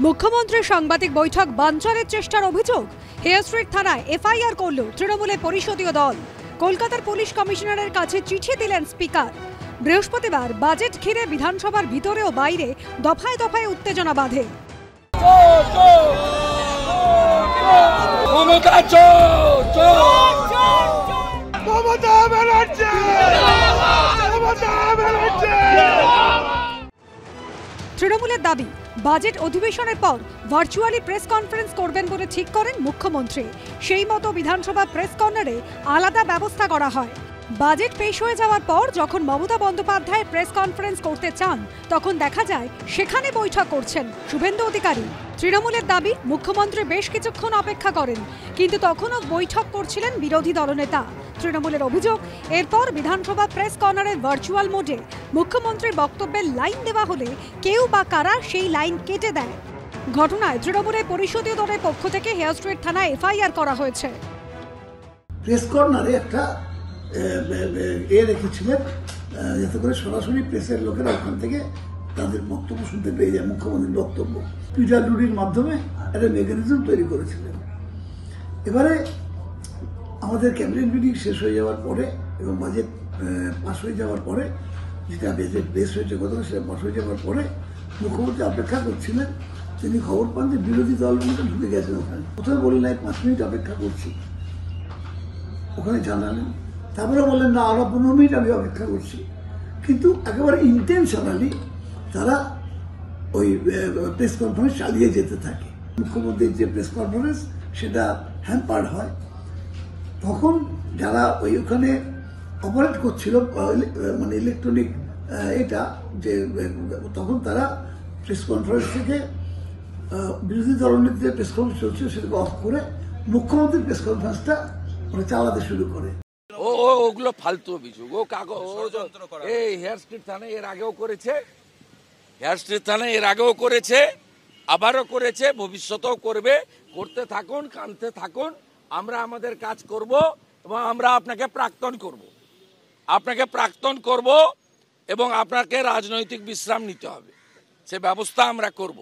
মুখ্যমন্ত্রী সাংবাদিক বৈঠক বানচালের চেষ্টার অভিযোগ। হেয়ার স্ট্রিট থানায় এফআইআর করল তৃণমূলের পরিষদীয় দল। কলকাতার পুলিশ কমিশনারের কাছে চিঠি দিলেন স্পিকার। বৃহস্পতিবার বাজেট ঘিরে বিধানসভার ভিতরে ও বাইরে দফায় দফায় উত্তেজনা বাধে। তৃণমূলের দাবি, বাজেট অধিবেশনের পর ভার্চুয়ালি প্রেস কনফারেন্স করবেন বলে ঠিক করেন মুখ্যমন্ত্রী। সেই মতো বিধানসভা প্রেস কর্নারে আলাদা ব্যবস্থা করা হয়। বাজেট পেশ হয়ে যাওয়ার পর যখন মমতা বন্দ্যোপাধ্যায় প্রেস কনফারেন্স করতে চান, তখন দেখা যায় সেখানে বৈঠক করছেন শুভেন্দু অধিকারী। তৃণমূলের দাবি, মুখ্যমন্ত্রী বেশ কিছুক্ষণ অপেক্ষা করেন, কিন্তু তখনও বৈঠক করছিলেন বিরোধী দলনেতা। তৃণমূলের অভিযোগ, এরপর বিধানসভা প্রেস কর্নারের ভার্চুয়াল মোডে মুখ্যমন্ত্রীর বক্তব্যের লাইন দেওয়া হলে কেউ বা কারা সেই লাইন কেটে দেয়। ঘটনায় তৃণমূলের পরিষদীয় দলের পক্ষ থেকে হেয়ার স্ট্রিট থানায় এফআইআর করা হয়েছে। প্রেস কর্নারে একটা রেখেছিলেন যাতে করে সরাসরি প্রেসের লোকেরা ওখান থেকে তাদের বক্তব্য শুনতে পেয়ে যায়। মুখ্যমন্ত্রীর বক্তব্য পিডব্লিউডির মাধ্যমে একটা মেকানিজম তৈরি করেছিলেন। এবারে আমাদের ক্যাবিনেট মিটিং শেষ হয়ে যাওয়ার পরে এবং বাজেট পাস হয়ে যাওয়ার পরে, যেটা বাজেট বেশ হয়েছে কথা সেটা পাস হয়ে যাওয়ার পরে মুখ্যমন্ত্রী অপেক্ষা করছিলেন। তিনি খবর পান যে বিরোধী দলগুলো ঢুকে গেছেন ওখানে। প্রথমে বললেন 5 মিনিট অপেক্ষা করছি, ওখানে জানালেন। তারপরে বললেন না, আরো 15 মিনিট আমি অপেক্ষা করছি। কিন্তু একেবারে ইন্টেনশনালি তারা ওই প্রেস কনফারেন্স চালিয়ে যেতে থাকে। মুখ্যমন্ত্রীর যে প্রেস কনফারেন্স সেটা হ্যাম্পার্ড হয়। তখন যারা ওখানে অপারেট করছিল মানে ইলেকট্রনিক এটা যে, তখন তারা প্রেস কনফারেন্স থেকে বিরোধী দলনেত্রীর প্রেস কনফারেন্স চলছিল সেটাকে অফ করে মুখ্যমন্ত্রীর প্রেস কনফারেন্সটা চালাতে শুরু করে। ওগুলো ফালতু অভিযোগ। ও কাগজ এই হেয়ার স্ট্রিট থানায় এর আগেও করেছে, আবারও করেছে, ভবিষ্যতেও করবে। করতে থাকুন, কানতে থাকুন। আমরা আমাদের কাজ করব এবং আমরা আপনাকে প্রাক্তন করব এবং আপনাকে রাজনৈতিক বিশ্রাম নিতে হবে, সে ব্যবস্থা আমরা করব।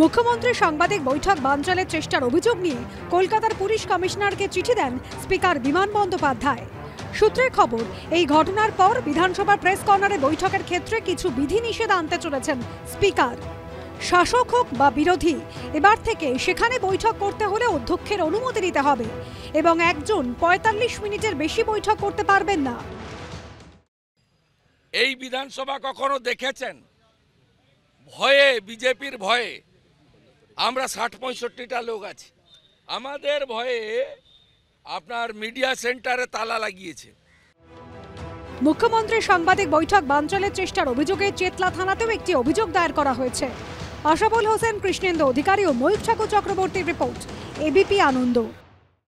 মুখ্যমন্ত্রী সাংবাদিক বৈঠক বানচালের চেষ্টার অভিযোগ নিয়ে কলকাতার পুলিশ কমিশনারকে চিঠি দেন স্পিকার বিমান বন্দ্যোপাধ্যায়। সূত্রের খবর, এই ঘটনার পর বিধানসভার প্রেস কর্নারে বৈঠকের ক্ষেত্রে কিছু বিধিনিষেধ আনতে চলেছেন স্পিকার। শাসক হোক বা বিরোধী, এবার থেকে সেখানে বৈঠক করতে হলে অধ্যক্ষের অনুমতি নিতে হবে এবং একজন 45 মিনিটের বেশি বৈঠক করতে পারবেন না। এই বিধানসভা কখনো দেখেছেন? ভয়ে, বিজেপির ভয়ে আমরা 60-65টা লোক আছি। আমাদের ভয়ে আপনার মিডিয়া সেন্টারে তালা লাগিয়েছে। মুখ্যমন্ত্রী সাংবাদিক বৈঠক বানচালের চেষ্টার অভিযোগে চেতলা থানাতেও একটি অভিযোগ দায়ের করা হয়েছে। আশাফুল হোসেন, কৃষ্ণেন্দু অধিকারী ও ময়ূখ ঠাকুর চক্রবর্তীর রিপোর্ট, এবিপি আনন্দ।